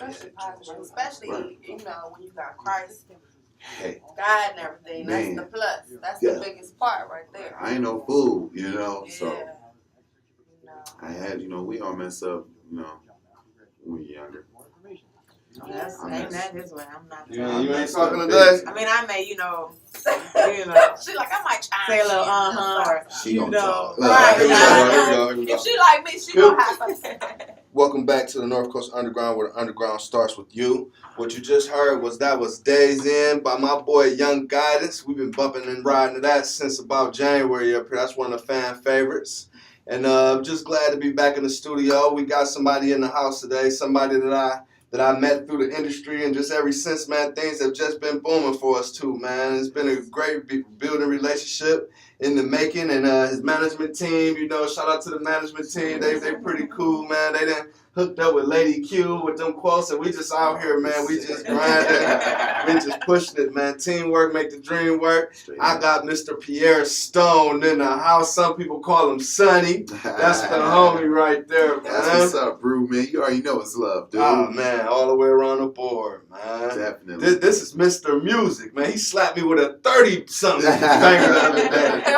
Especially positive, especially you know when you got Christ, hey, God, and everything. Man. That's the plus. That's the biggest part right there. I ain't no fool, you know. Yeah. So You know. I had, you know, we all mess up, you know, when we're younger. Ain't that his way? I'm not. You ain't talking today? I mean, I may, you know. She like, I might chime say a little or She gonna talk. Right. Here we go. If she like me, she gonna have something. Welcome back to the North Coast Underground, where the underground starts with you. What you just heard was Days In by my boy Young Guidance. We've been bumping and riding to that since about January up here. That's one of the fan favorites. And I'm just glad to be back in the studio. We got somebody in the house today, somebody that I met through the industry, and just ever since, man, things have just been booming for us too, man. It's been a great building relationship in the making, and his management team, you know, shout out to the management team. They pretty cool, man. They done hooked up with Lady Q with them quotes, and we just out here, man. We just grinding. We just pushing it, man. Teamwork make the dream work. I got Mr. Pierre Stone in the house. Some people call him Sonny. That's the homie right there, man. That's what's up, Brew, man. You already know it's love, dude. Oh, man, all the way around the board, man. Definitely. This is Mr. Music, man. He slapped me with a 30-something banger the other day.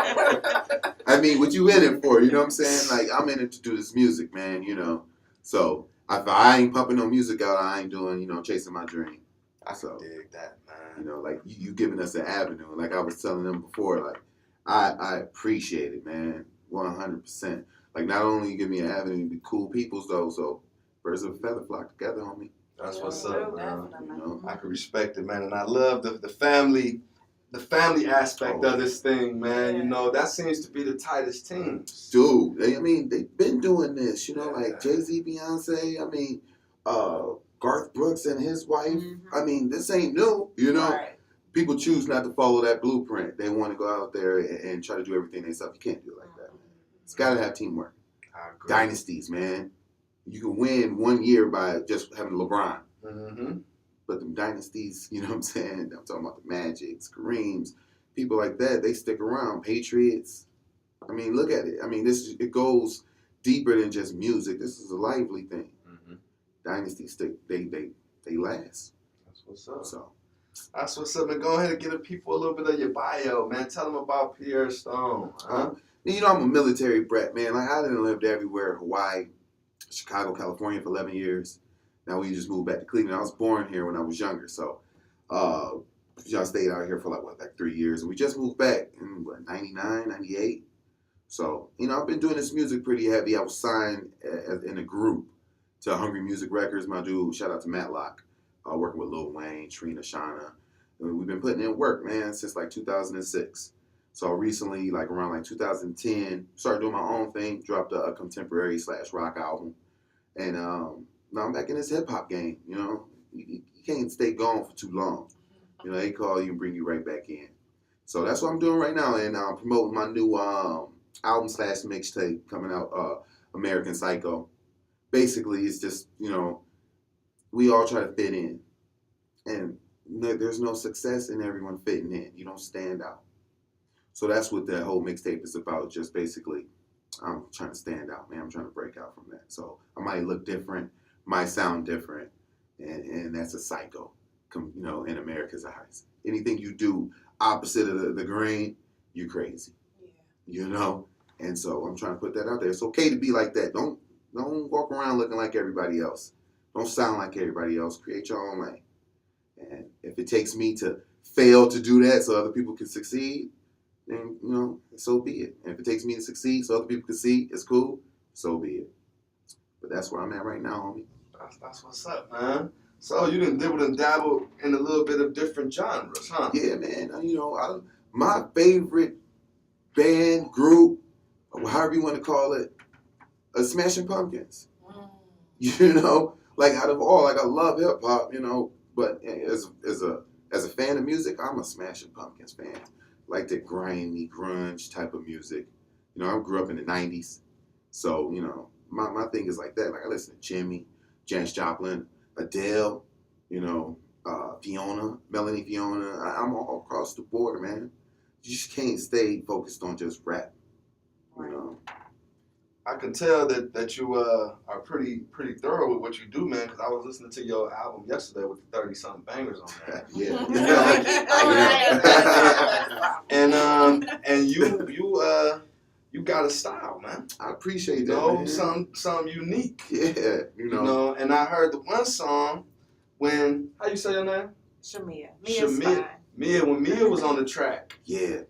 I mean, what you in it for? You know what I'm saying? Like, I'm in it to do this music, man, you know. So, if I ain't pumping no music out, I ain't doing, you know, chasing my dream. I can dig that, man. You know, like, you giving us an avenue. Like I was telling them before, like, I appreciate it, man, 100%. Like, not only you give me an avenue to be cool peoples, though, so birds of a feather flock together, homie. That's what's up, man. You know? I can respect it, man. And I love the family aspect of this thing, man. You know, that seems to be the tightest team. Dude, I mean, they've been doing this, you know, like Jay-Z, Beyonce, I mean, Garth Brooks and his wife. Mm-hmm. I mean, this ain't new, you know. Right. People choose not to follow that blueprint. They want to go out there and try to do everything themselves. You can't do it like that, man. It's got to have teamwork. I agree. Dynasties, man. You can win 1 year by just having LeBron. Mm-hmm. But the dynasties, you know what I'm saying? I'm talking about the Magics, Kareems, people like that, they stick around. Patriots. I mean, look at it. I mean, it goes deeper than just music. This is a lively thing. Mm-hmm. Dynasties stick, they last. That's what's up. So That's what's up, man. Go ahead and give the people a little bit of your bio, man. Tell them about Pierre Stone. you know, I'm a military brat, man. Like, I done lived everywhere. Hawaii, Chicago, California for 11 years. Now we just moved back to Cleveland. I was born here when I was younger, so y'all stayed out here for like 3 years. And we just moved back in 99, 98. So, you know, I've been doing this music pretty heavy. I was signed in a group to Hungry Music Records. My dude, shout out to Matlock, working with Lil Wayne, Trina, Shauna. And we've been putting in work, man, since like 2006. So recently, like around like 2010, started doing my own thing, dropped a contemporary / rock album. And now I'm back in this hip hop game, you know. You can't stay gone for too long. You know, they call you and bring you right back in. So that's what I'm doing right now. And I'm promoting my new album / mixtape coming out, American Psycho. Basically, it's just, you know, we all try to fit in. And there's no success in everyone fitting in. You don't stand out. So that's what that whole mixtape is about. Just basically, I'm trying to stand out, man. I'm trying to break out from that. So I might look different, might sound different, and that's a psycho, you know, in America's eyes. Anything you do opposite of the grain, you're crazy. Yeah. You know? And so I'm trying to put that out there. It's okay to be like that. Don't walk around looking like everybody else. Don't sound like everybody else. Create your own lane. And if it takes me to fail to do that so other people can succeed, then, you know, so be it. And if it takes me to succeed so other people can see, it's cool, so be it. But that's where I'm at right now, homie. That's what's up, man. So you done dibble and dabble in a little bit of different genres, huh? Yeah, man. You know, my favorite band, group, however you want to call it, Smashing Pumpkins. You know, like out of all, like I love hip hop, you know, but as a fan of music, I'm a Smashing Pumpkins fan. Like the grimy, grunge type of music. You know, I grew up in the 90s. So, you know, my thing is like that. Like I listen to Jimmy, Janis Joplin, Adele, you know, Melanie Fiona. I'm all across the board, man. You just can't stay focused on just rap. You know. I can tell that you are pretty thorough with what you do, man. Because I was listening to your album yesterday with the 30-something bangers on there. Yeah. And you got a style, man. I appreciate You that, know, man. something unique. Yeah, You know. And I heard the one song when, how you say your name? Shamia. Mia's fine. When Mia was on the track. Yeah.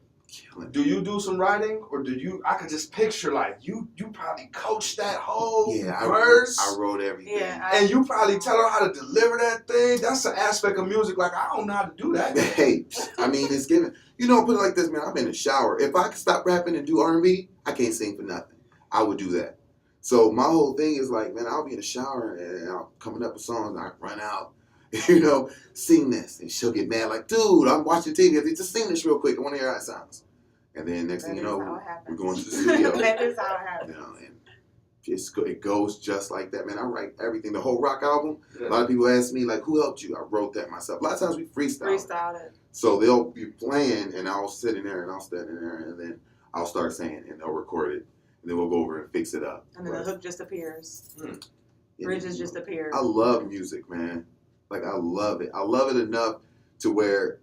Do you do some writing, or I could just picture like you probably coached that whole verse. I wrote everything. Yeah, and you probably tell her how to deliver that thing. That's an aspect of music like I don't know how to do that. Hey, I mean, it's given. You know, put it like this, man. I'm in the shower. If I could stop rapping and do R&B, I can't sing for nothing. I would do that. So my whole thing is like, man, I'll be in the shower and I'm coming up with songs and I run out, you know, sing this. And she'll get mad like, dude, I'm watching TV. Just sing this real quick. I want to hear how it sounds. And then next thing you know, we're going to the studio. That is how it happens. You know, and it goes just like that, man. I write everything. The whole rock album, a lot of people ask me, like, who helped you? I wrote that myself. A lot of times we freestyled it. So they'll be playing, and I'll sit in there, and I'll stand in there, and then I'll start saying, and they'll record it, and then we'll go over and fix it up. And then the hook just appears. Bridges just appear. I love music, man. Like, I love it. I love it enough to where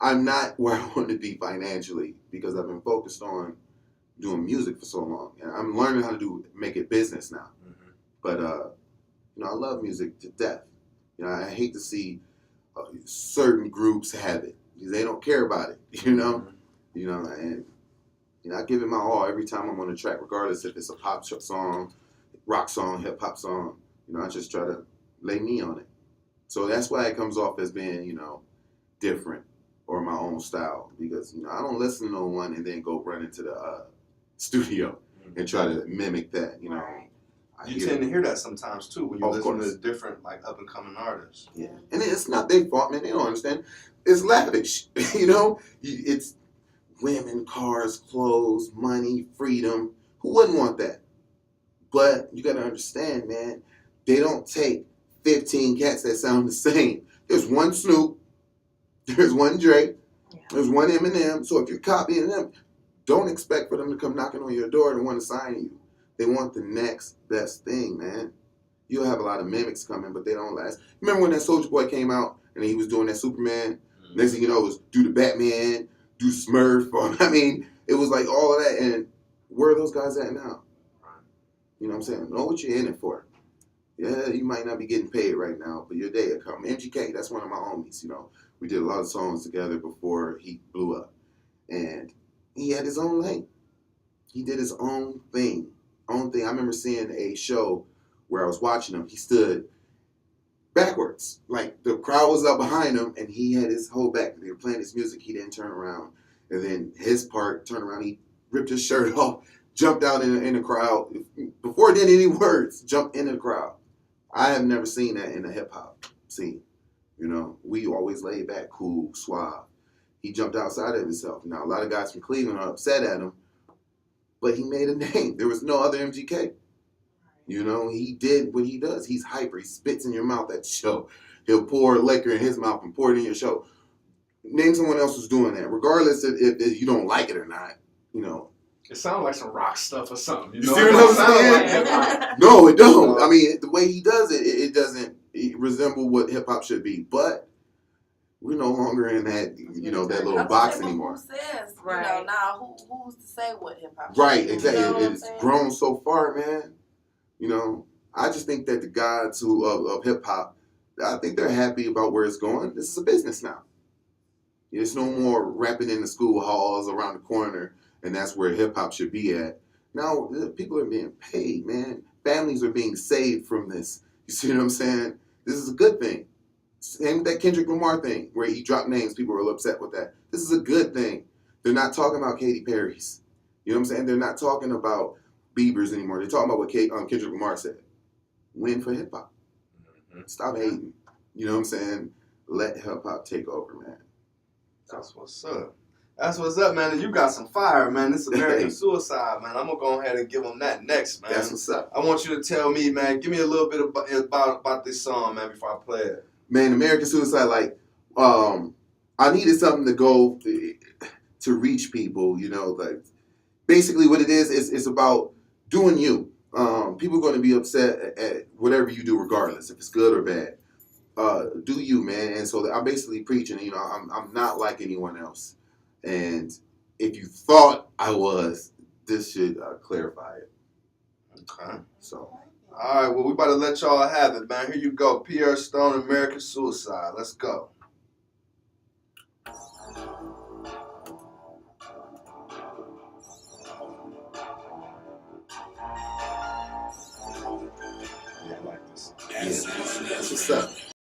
I'm not where I want to be financially because I've been focused on doing music for so long. And I'm learning how to make it business now. Mm-hmm. But, you know, I love music to death. You know, I hate to see certain groups have it because they don't care about it, you know? Mm-hmm. You know, and, you know, I give it my all every time I'm on the track, regardless if it's a pop song, rock song, hip-hop song. You know, I just try to lay me on it. So that's why it comes off as being, you know, different. Or my own style, because you know I don't listen to no one and then go run into the studio and try to mimic that. You know, you tend to hear that sometimes too when you listen to different like up and coming artists. Yeah, and it's not their fault, man. They don't understand. It's lavish, you know. It's women, cars, clothes, money, freedom. Who wouldn't want that? But you got to understand, man. They don't take 15 cats that sound the same. There's one Snoop. There's one Drake, there's one Eminem. So if you're copying them, don't expect for them to come knocking on your door and want to sign you. They want the next best thing, man. You'll have a lot of mimics coming, but they don't last. Remember when that Soulja Boy came out and he was doing that Superman? Mm-hmm. Next thing you know, it was do the Batman, do Smurf. I mean, it was like all of that. And where are those guys at now? You know what I'm saying? Know what you're in it for. Yeah, you might not be getting paid right now, but your day will come. MGK, that's one of my homies, you know. We did a lot of songs together before he blew up. And he had his own lane. He did his own thing. I remember seeing a show where I was watching him. He stood backwards. Like, the crowd was up behind him, and he had his whole back. They were playing his music. He didn't turn around. And then his part, turned around. He ripped his shirt off, jumped out in the crowd. Before it did any words, jumped into the crowd. I have never seen that in the hip-hop scene. You know, we always laid back, cool, suave. He jumped outside of himself. Now, a lot of guys from Cleveland are upset at him, but he made a name. There was no other MGK. You know, he did what he does. He's hyper. He spits in your mouth at the show. He'll pour liquor in his mouth and pour it in your show. Name someone else who's doing that, regardless if you don't like it or not, you know. It sounds like some rock stuff or something. You see what I'm saying? No, it don't. I mean, the way he does it, it doesn't resemble what hip-hop should be. But we're no longer in that, you know, that little box anymore. Who says, you know, now who's to say what hip-hop should be? be? Exactly. You know it's grown so far, man. You know, I just think that the gods of hip-hop, I think they're happy about where it's going. This is a business now. There's no more rapping in the school halls around the corner, and that's where hip-hop should be at. Now, people are being paid, man. Families are being saved from this. You see what I'm saying? This is a good thing. Same with that Kendrick Lamar thing, where he dropped names. People were upset with that. This is a good thing. They're not talking about Katy Perry's. You know what I'm saying? They're not talking about Bieber's anymore. They're talking about what Kendrick Lamar said. Win for hip-hop. Mm-hmm. Stop hating. You know what I'm saying? Let hip-hop take over, man. That's what's up. That's what's up, man. And you got some fire, man. This is American Suicide, man. I'm going to go ahead and give them that next, man. That's what's up. I want you to tell me, man, give me a little bit about this song, man, before I play it. Man, American Suicide, like, I needed something to go to reach people, you know, like, basically what it is it's about doing you. People are going to be upset at whatever you do, regardless if it's good or bad. Do you, man? And so I'm basically preaching. You know, I'm not like anyone else. And if you thought I was, this should clarify it. Okay. So. All right, well, we about to let y'all have it, man. Here you go. Pierre Stone, American Suicide. Let's go. Yeah, I like this. Yeah, that's what's up.